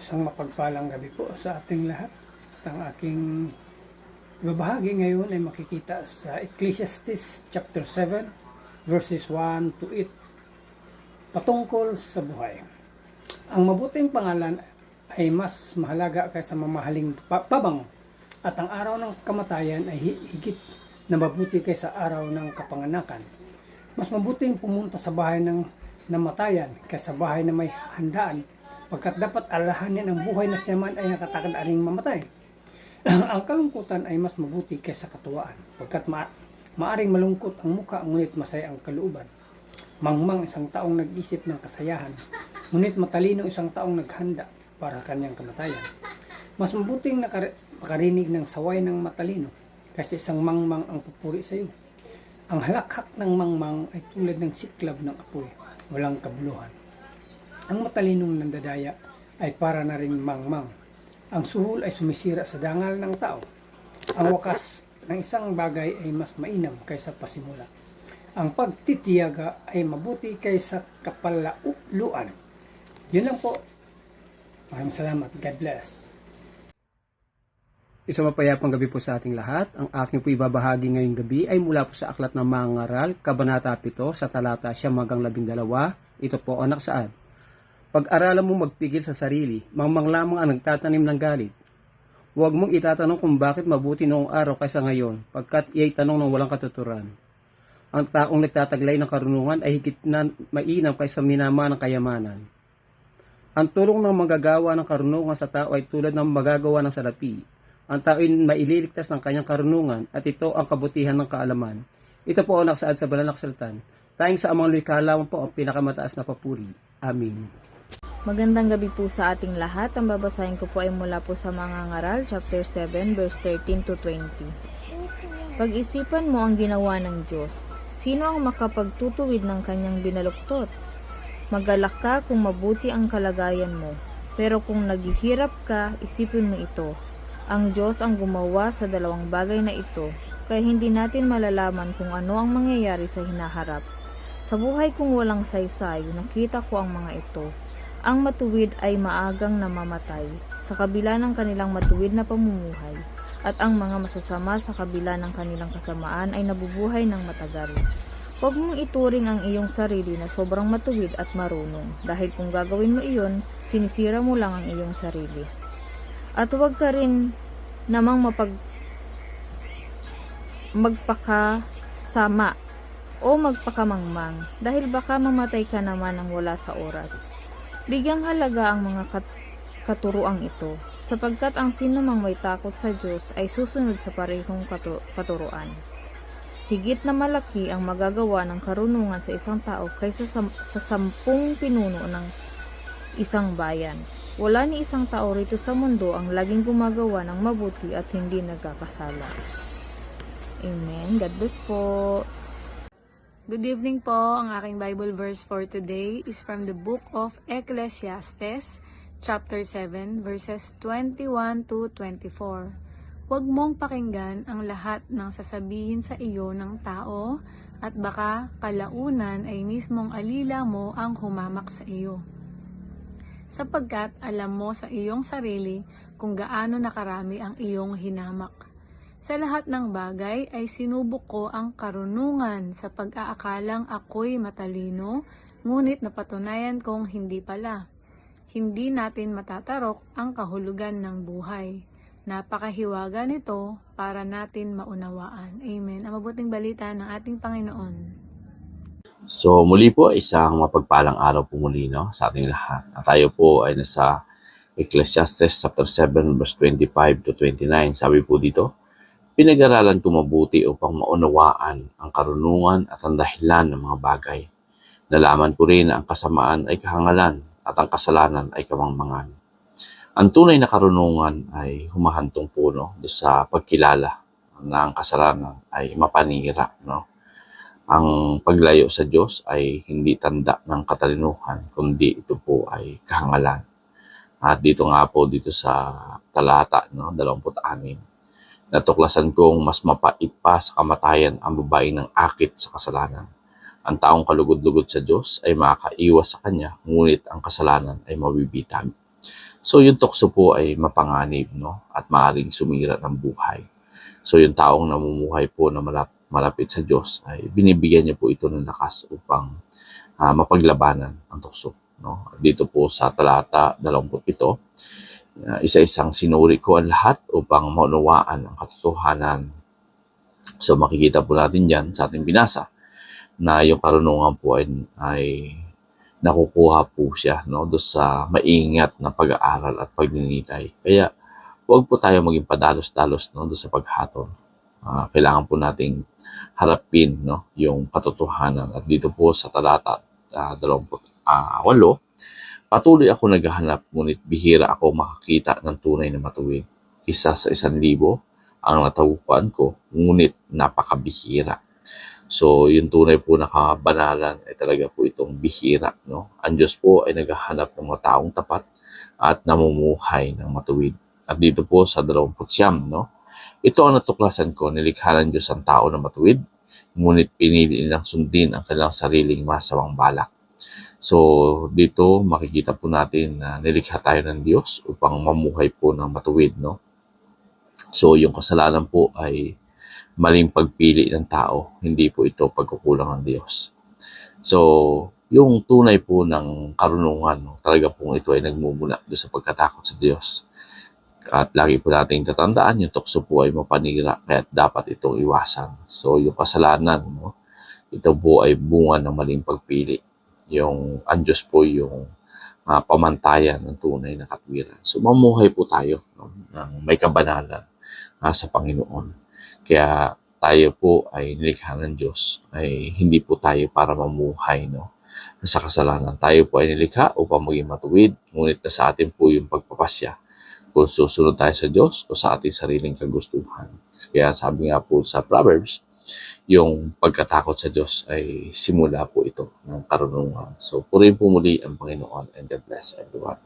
Isang mapagpalang gabi po sa ating lahat. At ang aking ibabahagi ngayon ay makikita sa Ecclesiastes chapter 7 verses 1 to 8 patungkol sa buhay. Ang mabuting pangalan ay mas mahalaga kaysa mamahaling pabango, at ang araw ng kamatayan ay higit na mabuti kaysa araw ng kapanganakan. Mas mabuting pumunta sa bahay ng namatayan kaysa bahay na may handaan, pagkat dapat alalahanin ang buhay na siya man ay nakatakad aring mamatay. Ang kalungkutan ay mas mabuti kaysa katuwaan, pagkat maaring malungkot ang muka, ngunit masaya ang kalooban. Mangmang isang taong nag-isip ng kasayahan, ngunit matalino isang taong naghanda para kanyang kamatayan. Mas mabuting makarinig ng saway ng matalino kaysa isang mangmang ang pupuri sa iyo. Ang halakhak ng mangmang ay tulad ng siklab ng apoy, walang kabuluhan. Ang matalinong nandadaya ay para na ring mangmang. Ang suhol ay sumisira sa dangal ng tao. Ang wakas ng isang bagay ay mas mainam kaysa pasimula. Ang pagtitiyaga ay mabuti kaysa kapalauluan. Yun lang po. Maraming salamat. God bless. Isang mapayapang gabi po sa ating lahat. Ang aking po ibabahagi ngayong gabi ay mula po sa Aklat ng Mga Ngaral, Kabanata 7, sa talata 9-12. Ito po ang naksaad. Pag-aralan mo magpigil sa sarili, mangmang lamang ang nagtatanim ng galit. Huwag mong itatanong kung bakit mabuti noong araw kaysa ngayon, pagkat iya'y tanong ng walang katuturan. Ang taong nagtataglay ng karunungan ay higit na mainam kaysa minama ng kayamanan. Ang tulong ng manggagawa ng karunungan sa tao ay tulad ng magagawa ng salapi. Ang tao ay maililigtas ng kanyang karunungan, at ito ang kabutihan ng kaalaman. Ito po ang naksaad sa banal na kasulatan. Tayong sa amang likha lamang po ang pinakamataas na papuri. Amen. Magandang gabi po sa ating lahat. Ang babasahin ko po ay mula po sa Mga Ngaral, chapter 7, verse 13 to 20. Pag-isipan mo ang ginawa ng Diyos. Sino ang makapagtutuwid ng kanyang binaluktot? Magalak ka kung mabuti ang kalagayan mo. Pero kung naghihirap ka, isipin mo ito. Ang Diyos ang gumawa sa dalawang bagay na ito, kaya hindi natin malalaman kung ano ang mangyayari sa hinaharap. Sa buhay kong walang saysay, nakita ko ang mga ito. Ang matuwid ay maagang namamatay sa kabila ng kanilang matuwid na pamumuhay, at ang mga masasama sa kabila ng kanilang kasamaan ay nabubuhay ng matagal. Huwag mong ituring ang iyong sarili na sobrang matuwid at marunong, dahil kung gagawin mo iyon, sinisira mo lang ang iyong sarili. At huwag ka rin namang magpakasama o magpakamangmang, dahil baka mamatay ka naman ng wala sa oras. Bigyang halaga ang mga katuruang ito, sapagkat ang sinumang may takot sa Diyos ay susunod sa parehong katuruan. Higit na malaki ang magagawa ng karunungan sa isang tao kaysa sa 10 pinuno ng isang bayan. Wala ni isang tao rito sa mundo ang laging gumagawa ng mabuti at hindi nagkakasala. Amen. God bless po. Good evening po. Ang aking Bible verse for today is from the book of Ecclesiastes, chapter 7, verses 21 to 24. Huwag mong pakinggan ang lahat ng sasabihin sa iyo ng tao, at baka kalaunan ay mismong alila mo ang humamak sa iyo. Sapagkat alam mo sa iyong sarili kung gaano nakarami ang iyong hinamak. Sa lahat ng bagay ay sinubok ko ang karunungan sa pag-aakalang ako'y matalino, ngunit napatunayan kong hindi pala. Hindi natin matatarok ang kahulugan ng buhay. Napakahiwaga nito para natin maunawaan. Amen. Ang mabuting balita ng ating Panginoon. So muli po, isang mapagpalang araw po muli sa ating lahat. At tayo po ay nasa Ecclesiastes chapter 7 verse 25 to 29. Sabi po dito, pinag-aralan ko mabuti upang maunawaan ang karunungan at ang dahilan ng mga bagay. Nalaman ko rin na ang kasamaan ay kahangalan at ang kasalanan ay kamangmangan. Ang tunay na karunungan ay humahantong po sa pagkilala na ang kasalanan ay mapanira. Ang paglayo sa Diyos ay hindi tanda ng katalinuhan, kundi ito po ay kahangalan. At dito nga po dito sa talata 26, natuklasan kong mas mapait pa sa kamatayan ang babae ng akit sa kasalanan. Ang taong kalugod-lugod sa Diyos ay makakaiwas sa Kanya, ngunit ang kasalanan ay mabibitag. So yung tukso po ay mapanganib, no? At maaaring sumira ng buhay. So yung taong namumuhay po na malapit sa Diyos ay binibigyan niya po ito ng lakas upang mapaglabanan ang tukso. No? Dito po sa talata 27, isa-isang sinuri ko ang lahat upang maunawaan ang katotohanan. So makikita po natin dyan sa ating binasa na yung karunungan po ay nakukuha po siya, no, doon sa maingat na pag-aaral at pagninilay. Kaya huwag po tayo maging padalos-dalos, no, doon sa paghatol. Kailangan po nating harapin, no, yung katotohanan. At dito po sa talata 28, patuloy ako naghahanap, ngunit bihira ako makakita ng tunay na matuwid. Isa sa 1,000 ang natagpuan ko, ngunit napakabihira. So, yung tunay po na kabanalan ay talaga po itong bihira, no? Ang Diyos po ay naghahanap ng mga taong tapat at namumuhay ng matuwid. At dito po sa 29, no? Ito ang natuklasan ko, nilikha ng Diyos ang tao na matuwid, ngunit pinili nilang sundin ang kanilang sariling masawang balak. So, dito makikita po natin na nilikha tayo ng Diyos upang mamuhay po ng matuwid, no? So, yung kasalanan po ay maling pagpili ng tao, hindi po ito pagkukulang ng Diyos. So, yung tunay po ng karunungan, no, talaga pong ito ay nagmumula doon sa pagkatakot sa Diyos. At lagi po nating tatandaan, yung tukso po ay mapanira, kaya dapat itong iwasan. So, yung kasalanan, no, ito po ay bunga ng maling pagpili. Ang Diyos po yung pamantayan ng tunay na katwiran. So, mamuhay po tayo, no, ng may kabanalan sa Panginoon. Kaya tayo po ay nilikha ng Diyos, ay hindi po tayo para mamuhay, no, sa kasalanan. Tayo po ay nilikha upang maging matuwid, ngunit nasa atin po yung pagpapasya kung susunod tayo sa Diyos o sa ating sariling kagustuhan. Kaya sabi nga po sa Proverbs, yung pagkatakot sa Diyos ay simula po ito ng karunungan. So, purihin po muli ang Panginoon, and God bless everyone.